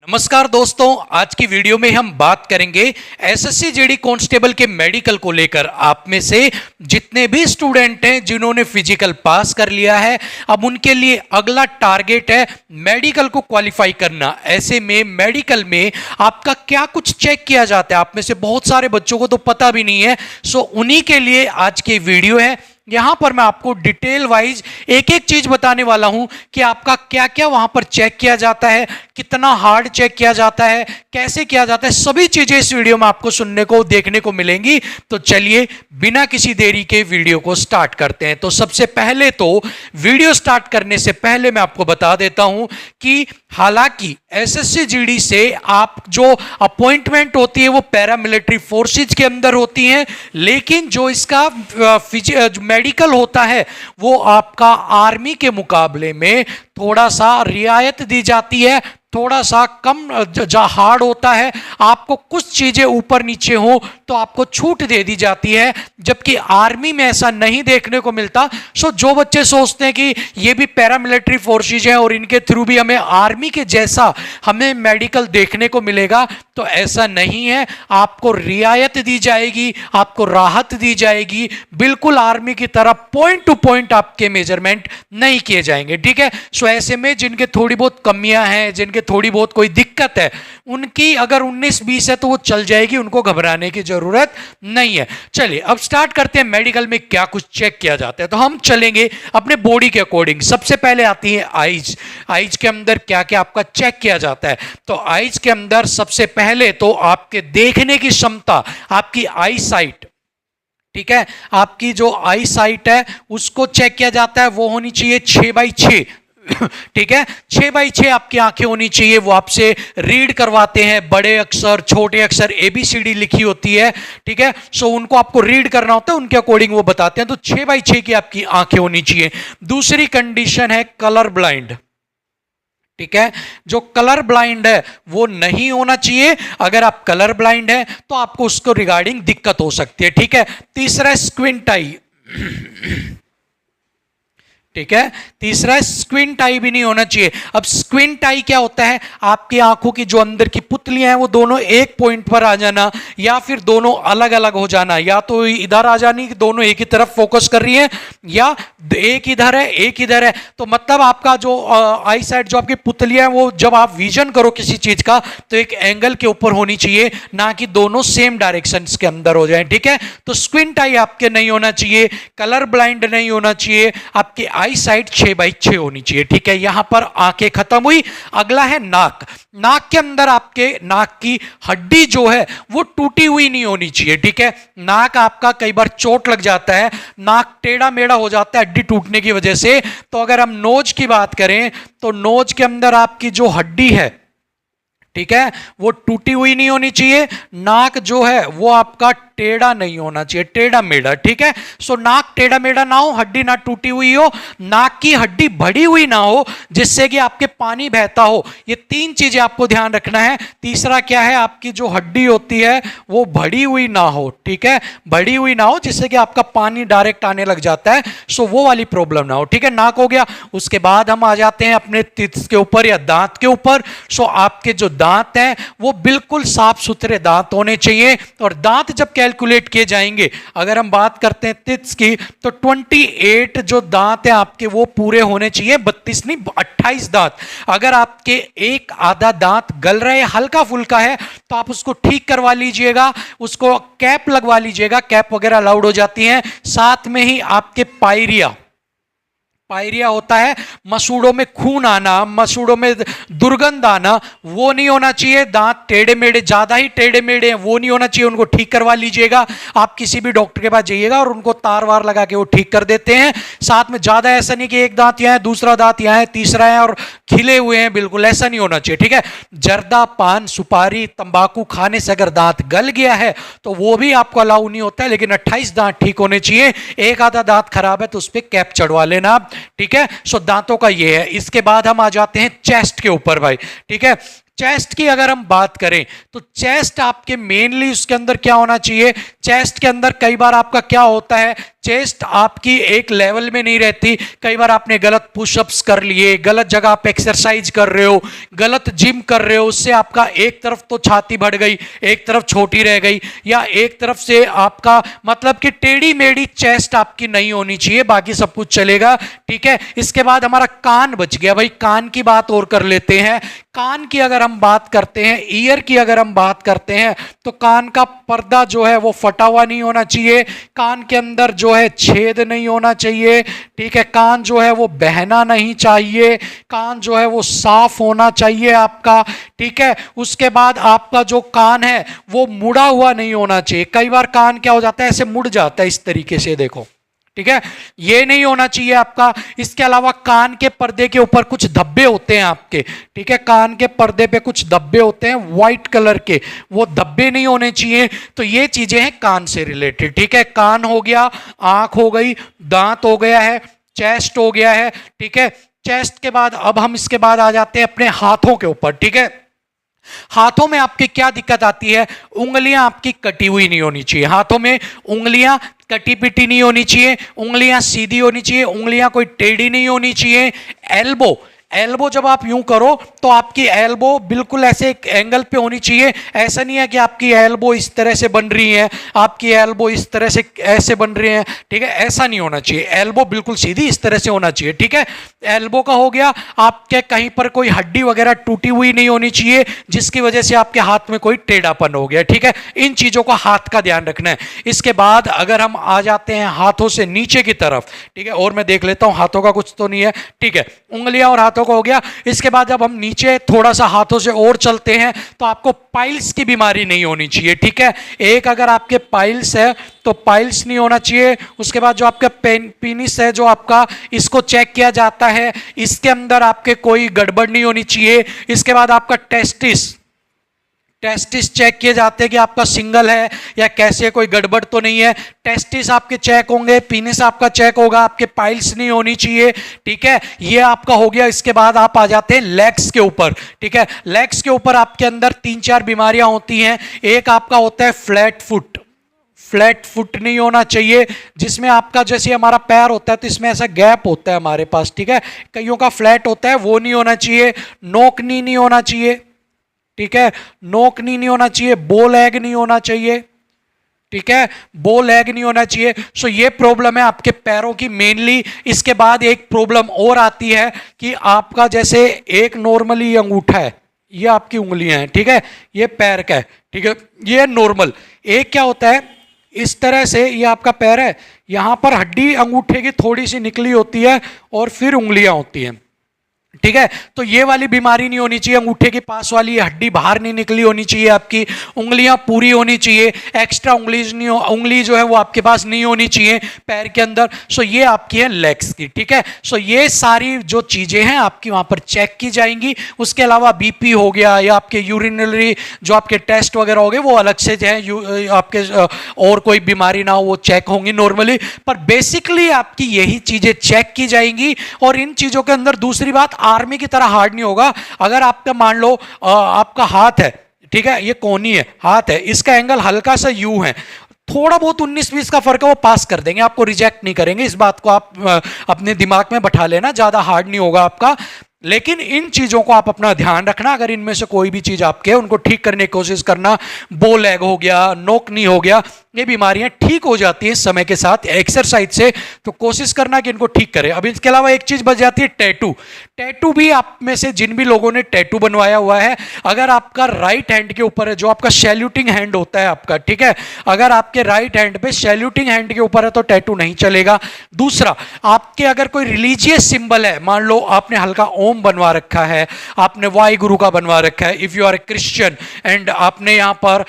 नमस्कार दोस्तों, आज की वीडियो में हम बात करेंगे एसएससी जीडी कांस्टेबल के मेडिकल को लेकर। आप में से जितने भी स्टूडेंट हैं जिन्होंने फिजिकल पास कर लिया है, अब उनके लिए अगला टारगेट है मेडिकल को क्वालिफाई करना। ऐसे में मेडिकल में आपका क्या कुछ चेक किया जाता है, आप में से बहुत सारे बच्चों को तो पता भी नहीं है। सो उन्हीं के लिए आज की वीडियो है। यहां पर मैं आपको डिटेल वाइज एक एक चीज बताने वाला हूं कि आपका क्या क्या वहां पर चेक किया जाता है, कितना हार्ड चेक किया जाता है, कैसे किया जाता है, सभी चीजें इस वीडियो में आपको सुनने को देखने को मिलेंगी। तो चलिए बिना किसी देरी के वीडियो को स्टार्ट करते हैं। तो सबसे पहले तो वीडियो स्टार्ट करने से पहले मैं आपको बता देता हूं कि हालांकि एसएससी जीडी से आप जो अपॉइंटमेंट होती है वो पैरामिलिट्री फोर्सेज के अंदर होती है, लेकिन जो इसका मेडिकल होता है वो आपका आर्मी के मुकाबले में थोड़ा सा रियायत दी जाती है, थोड़ा सा कम हार्ड होता है। आपको कुछ चीजें ऊपर नीचे हो तो आपको छूट दे दी जाती है, जबकि आर्मी में ऐसा नहीं देखने को मिलता। सो जो बच्चे सोचते हैं कि ये भी पैरामिलिट्री फोर्सेज है और इनके थ्रू भी हमें आर्मी के जैसा हमें मेडिकल देखने को मिलेगा, तो ऐसा नहीं है। आपको रियायत दी जाएगी, आपको राहत दी जाएगी, बिल्कुल आर्मी की तरह पॉइंट टू पॉइंट आपके मेजरमेंट नहीं किए जाएंगे। ठीक है। सो ऐसे में जिनके थोड़ी बहुत कमियां हैं, जिनके थोड़ी बहुत कोई दिक्कत है, उनकी अगर 19-20 है तो वो चल जाएगी, उनको घबराने की जरूरत नहीं है। चलिए अब स्टार्ट करते हैं मेडिकल में क्या कुछ चेक किया जाता है। तो हम चलेंगे अपने बॉडी के अकॉर्डिंग। सबसे पहले आती है आईज। आईज के अंदर क्या क्या आपका चेक किया जाता है। तो आईज के अंदर सबसे पहले तो आपके देखने की क्षमता, आपकी आई साइट, ठीक है, आपकी जो आई साइट है उसको चेक किया जाता है। वो होनी चाहिए 6x6। ठीक है, 6x6 आपकी आंखें होनी चाहिए। वो आपसे रीड करवाते हैं, बड़े अक्षर, छोटे अक्षर, ABCD लिखी होती है। ठीक है, सो उनको आपको रीड करना होता है, उनके अकॉर्डिंग वो बताते हैं। तो 6x6 की आपकी आंखें होनी चाहिए। दूसरी कंडीशन है कलर ब्लाइंड। ठीक है, जो कलर ब्लाइंड है वो नहीं होना चाहिए। अगर आप कलर ब्लाइंड है तो आपको उसको रिगार्डिंग दिक्कत हो सकती है। ठीक है। तीसरा स्क्विंट आई। ठीक है, तीसरा स्क्विंट आई भी नहीं होना चाहिए। अब स्क्विंट आई क्या होता है, आपकी आंखों की जो अंदर की पुतलियां हैं वो दोनों एक पॉइंट पर आ जाना, या फिर दोनों अलग अलग हो जाना। या तो इधर आ जानी कि दोनों एक ही तरफ फोकस कर रही है, या एक इधर है एक इधर है। तो मतलब आपका जो आई साइड, जो आपकी पुतलियां हैं, वो जब आप विजन करो किसी चीज का तो एक एंगल के ऊपर होनी चाहिए, ना कि दोनों सेम डायरेक्शन के अंदर हो जाए। ठीक है, तो स्क्विंट आई आपके नहीं होना चाहिए, कलर ब्लाइंड नहीं होना चाहिए, आपकी आई साइड 6x6 होनी चाहिए। ठीक है, यहां पर आंखें खत्म हुई। अगला है नाक। नाक के अंदर आपके नाक की हड्डी जो है वो टूटी हुई नहीं होनी चाहिए। ठीक है, नाक आपका कई बार चोट लग जाता है, नाक टेढ़ा मेढ़ा हो जाता है हड्डी टूटने की वजह से। तो अगर हम नोज की बात करें तो नोज के अंदर आपकी जो हड्डी है, ठीक है, वो टूटी हुई नहीं होनी चाहिए। नाक जो है वो आपका टेढ़ा नहीं होना चाहिए, टेढ़ा मेढ़ा। ठीक है, सो नाक टेढ़ा मेढ़ा ना हो, हड्डी ना टूटी हुई हो, नाक की हड्डी बढ़ी हुई ना हो जिससे कि आपके पानी बहता हो। ये तीन चीजें आपको ध्यान रखना है। तीसरा क्या है, आपकी जो हड्डी होती है वो बढ़ी हुई ना हो। ठीक है, बढ़ी हुई ना हो जिससे कि आपका पानी डायरेक्ट आने लग जाता है, सो वो वाली प्रॉब्लम ना हो। ठीक है, नाक हो गया। उसके बाद हम आ जाते हैं अपने टिथ के ऊपर या दांत के ऊपर। सो आपके जो दांत हैं वो बिल्कुल साफ सुथरे दांत होने चाहिए। और दांत जब कैलकुलेट किए जाएंगे, अगर हम बात करते हैं टिथ्स की, तो 28 जो दांत हैं आपके वो पूरे होने चाहिए, 32 नहीं 28 दांत। अगर आपके एक आधा दांत गल रहे हल्का फुल्का है तो आप उसको ठीक करवा लीजिएगा, उसको कैप लगवा लीजिएगा, कैप वगैरह अलाउड हो जाती हैं। साथ में ही आपके पायरिया, पायरिया होता है मसूड़ों में खून आना, मसूड़ों में दुर्गंध आना, वो नहीं होना चाहिए। दांत टेढ़े मेढ़े, ज्यादा ही टेढ़े मेढ़े हैं, वो नहीं होना चाहिए, उनको ठीक करवा लीजिएगा। आप किसी भी डॉक्टर के पास जाइएगा और उनको तार वार लगा के वो ठीक कर देते हैं। साथ में ज्यादा ऐसा नहीं कि एक दांत यहाँ है, दूसरा दांत यहाँ है, तीसरा है और खिले हुए हैं, बिल्कुल ऐसा नहीं होना चाहिए। ठीक है, जर्दा, पान, सुपारी, तंबाकू खाने से अगर दांत गल गया है तो वो भी आपको अलाउ नहीं होता है, लेकिन 28 दांत ठीक होने चाहिए। एक आधा दांत खराब है तो उस पर कैप चढ़वा लेना आप। ठीक है, सो दांतों का ये है। इसके बाद हम आ जाते हैं चेस्ट के ऊपर भाई। ठीक है, चेस्ट की अगर हम बात करें तो चेस्ट आपके मेनली उसके अंदर क्या होना चाहिए, चेस्ट के अंदर कई बार आपका क्या होता है, चेस्ट आपकी एक लेवल में नहीं रहती, कई बार आपने गलत पुशअप्स कर लिए, गलत जगह आप एक्सरसाइज कर रहे हो, गलत जिम कर रहे हो, उससे आपका एक तरफ तो छाती बढ़ गई, एक तरफ छोटी रह गई, या एक तरफ से आपका मतलब कि टेढ़ी मेढ़ी चेस्ट आपकी नहीं होनी चाहिए, बाकी सब कुछ चलेगा, ठीक है। इसके बाद हमारा कान बच गया भाई, कान की बात और कर लेते हैं। कान की अगर हम बात करते हैं, ईयर की अगर हम बात करते हैं, तो कान का पर्दा जो है वो फटा हुआ नहीं होना चाहिए, कान के अंदर जो है छेद नहीं होना चाहिए, ठीक है। कान जो है वो बहना नहीं चाहिए, कान जो है वो साफ होना चाहिए आपका, ठीक है। उसके बाद आपका जो कान है वो मुड़ा हुआ नहीं होना चाहिए, कई बार कान क्या हो जाता है, ऐसे मुड़ जाता है इस तरीके से, देखो, ठीक है, ये नहीं होना चाहिए आपका। इसके अलावा कान के पर्दे के ऊपर कुछ धब्बे होते हैं आपके, ठीक है, कान के पर्दे पे कुछ धब्बे होते हैं व्हाइट कलर के, वो धब्बे नहीं होने चाहिए। तो ये चीजें हैं कान से रिलेटेड, ठीक है। कान हो गया, आंख हो गई, दांत हो गया है, चेस्ट हो गया है, ठीक है। चेस्ट के बाद अब हम इसके बाद आ जाते हैं अपने हाथों के ऊपर, ठीक है। हाथों में आपकी क्या दिक्कत आती है, उंगलियां आपकी कटी हुई नहीं होनी चाहिए, हाथों में उंगलियां कटी पिटी नहीं होनी चाहिए, उंगलियां सीधी होनी चाहिए, उंगलियां कोई टेढ़ी नहीं होनी चाहिए। एल्बो, एल्बो जब आप यूं करो तो आपकी एल्बो बिल्कुल ऐसे एक एंगल पे होनी चाहिए, ऐसा नहीं है कि आपकी एल्बो इस तरह से बन रही है, आपकी एल्बो इस तरह से ऐसे बन रही है, ठीक है, ऐसा नहीं होना चाहिए, एल्बो बिल्कुल सीधी इस तरह से होना चाहिए, ठीक है। एल्बो का हो गया। आपके कहीं पर कोई हड्डी वगैरह टूटी हुई नहीं होनी चाहिए जिसकी वजह से आपके हाथ में कोई टेढ़ापन हो गया, ठीक है। इन चीजों का हाथ का ध्यान रखना है। इसके बाद अगर हम आ जाते हैं हाथों से नीचे की तरफ, ठीक है, और मैं देख लेता हूं हाथों का कुछ तो नहीं है, ठीक है, उंगलियां और हाथों का हो गया। इसके बाद जब हम नीचे थोड़ा सा हाथों से और चलते हैं तो आपको पाइल्स की बीमारी नहीं होनी चाहिए, ठीक है। एक अगर आपके पाइल्स है तो पाइल्स नहीं होना चाहिए। उसके बाद जो आपका पेनिस है, जो आपका, इसको चेक किया जाता है, इसके अंदर आपके कोई गड़बड़ नहीं होनी चाहिए। इसके बाद आपका टेस्टिस चेक किए जाते हैं कि आपका सिंगल है या कैसे, कोई गड़बड़ तो नहीं है। टेस्टिस आपके चेक होंगे, पीनिस आपका चेक होगा, आपके पाइल्स नहीं होनी चाहिए, ठीक है, ये आपका हो गया। इसके बाद आप आ जाते हैं लेग्स के ऊपर, ठीक है। लेग्स के ऊपर आपके अंदर 3-4 बीमारियां होती हैं। एक आपका होता है फ्लैट फुट नहीं होना चाहिए, जिसमें आपका जैसे हमारा पैर होता है तो इसमें ऐसा गैप होता है हमारे पास, ठीक है, कईयों का फ्लैट होता है, वो नहीं होना चाहिए। नोक नी नहीं होना चाहिए, ठीक है, नोक नी नहीं होना चाहिए। बो लेग नहीं होना चाहिए, ठीक है, बो लेग नहीं होना चाहिए। सो ये प्रॉब्लम है आपके पैरों की मेनली। इसके बाद एक प्रॉब्लम और आती है कि आपका जैसे एक नॉर्मली अंगूठा है, ये आपकी उंगलियां हैं, ठीक है, ये पैर का है, ठीक है, ये नॉर्मल। एक क्या होता है, इस तरह से ये आपका पैर है, यहां पर हड्डी अंगूठे की थोड़ी सी निकली होती है और फिर उंगलियां होती हैं, ठीक है। तो ये वाली बीमारी नहीं होनी चाहिए, अंगूठे के पास वाली हड्डी बाहर नहीं निकली होनी चाहिए, आपकी उंगलियां पूरी होनी चाहिए, एक्स्ट्रा उंगली जो है वो आपके पास नहीं होनी चाहिए पैर के अंदर। सो ये आपकी है लेग्स की, ठीक है। सो ये सारी जो चीजें हैं आपकी वहां पर चेक की जाएंगी। उसके अलावा बीपी हो गया या आपके यूरिनरी जो आपके टेस्ट वगैरह हो गए वो अलग से जो है, आपके और कोई बीमारी ना हो वो चेक होंगी नॉर्मली, पर बेसिकली आपकी यही चीजें चेक की जाएंगी। और इन चीजों के अंदर दूसरी बात, आर्मी की तरह हार्ड नहीं होगा। अगर आपका मान लो आपका हाथ है, ठीक है, ये कोनी है, हाथ है, इसका एंगल हल्का सा यू है, थोड़ा बहुत 19-20 का फर्क है, वो पास कर देंगे, आपको रिजेक्ट नहीं करेंगे। इस बात को आप अपने दिमाग में बैठा लेना, ज्यादा हार्ड नहीं होगा आपका। लेकिन इन चीजों को आप अपना ध्यान रखना, अगर इनमें से कोई भी चीज आपके है उनको ठीक करने की कोशिश करना। बो लेग हो गया, नोक नी हो गया, ये बीमारियां ठीक हो जाती हैं समय के साथ एक्सरसाइज से, तो कोशिश करना कि इनको ठीक करें। अब इसके अलावा एक चीज बच जाती है, टैटू भी आप में से जिन भी लोगों ने टैटू बनवाया हुआ है, अगर आपका राइट हैंड के ऊपर है, जो आपका सैल्यूटिंग हैंड होता है आपका, ठीक है, अगर आपके राइट हैंड पे सैल्यूटिंग हैंड के ऊपर है तो टैटू नहीं चलेगा। दूसरा, आपके अगर कोई रिलीजियस सिंबल है, मान लो आपने हल्का ओम बनवा रखा है, आपने वाई गुरु का बनवा रखा है, if you are a Christian, and आपने यहां पर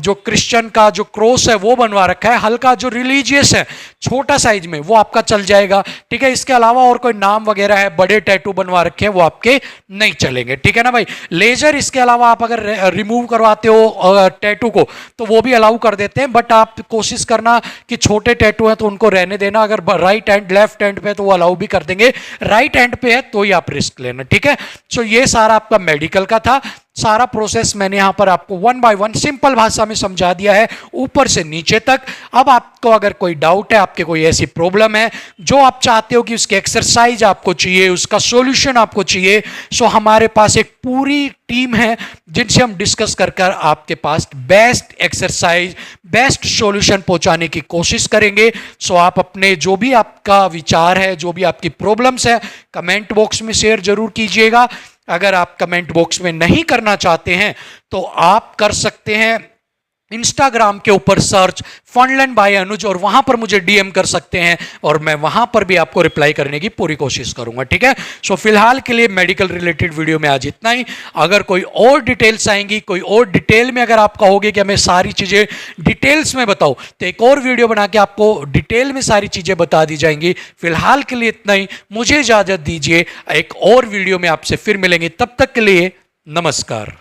जो क्रिश्चियन का जो क्रॉस है वो बनवा रखा है, हल्का जो रिलीजियस है छोटा साइज में, वो आपका चल जाएगा, ठीक है। इसके अलावा और कोई नाम वगैरह है, बड़े टैटू बनवा रखे हैं, वो आपके नहीं चलेंगे, ठीक है ना भाई। लेजर इसके अलावा आप अगर रिमूव करवाते हो टैटू को तो वो भी अलाउ कर देते हैं, बट आप कोशिश करना कि छोटे टैटू हैं तो उनको रहने देना। अगर राइट हैंड लेफ्ट हैंड पे तो वो अलाउ भी कर देंगे, राइट हैंड पे है तो ही आप रिस्क लेना, ठीक है। सो ये सारा आपका मेडिकल का था। सारा प्रोसेस मैंने यहां पर आपको वन बाय वन सिंपल भाषा में समझा दिया है ऊपर से नीचे तक। अब आपको अगर कोई डाउट है, आपके कोई ऐसी प्रॉब्लम है जो आप चाहते हो कि उसकी एक्सरसाइज आपको चाहिए, उसका सॉल्यूशन आपको चाहिए, सो हमारे पास एक पूरी टीम है जिनसे हम डिस्कस कर कर आपके पास बेस्ट एक्सरसाइज, बेस्ट सॉल्यूशन पहुंचाने की कोशिश करेंगे। सो आप अपने जो भी आपका विचार है, जो भी आपकी प्रॉब्लम्स है, कमेंट बॉक्स में शेयर जरूर कीजिएगा। अगर आप कमेंट बॉक्स में नहीं करना चाहते हैं तो आप कर सकते हैं इंस्टाग्राम के ऊपर सर्च फनलर्न बाय अनुज और वहां पर मुझे डीएम कर सकते हैं और मैं वहां पर भी आपको रिप्लाई करने की पूरी कोशिश करूंगा, ठीक है। सो फिलहाल के लिए मेडिकल रिलेटेड वीडियो में आज इतना ही। अगर कोई और डिटेल्स आएंगी, कोई और डिटेल में अगर आप कहोगे कि हमें सारी चीजें डिटेल्स में बताओ, तो एक और वीडियो बना के आपको डिटेल में सारी चीजें बता दी जाएंगी। फिलहाल के लिए इतना ही, मुझे इजाजत दीजिए, एक और वीडियो में आपसे फिर मिलेंगे, तब तक के लिए नमस्कार।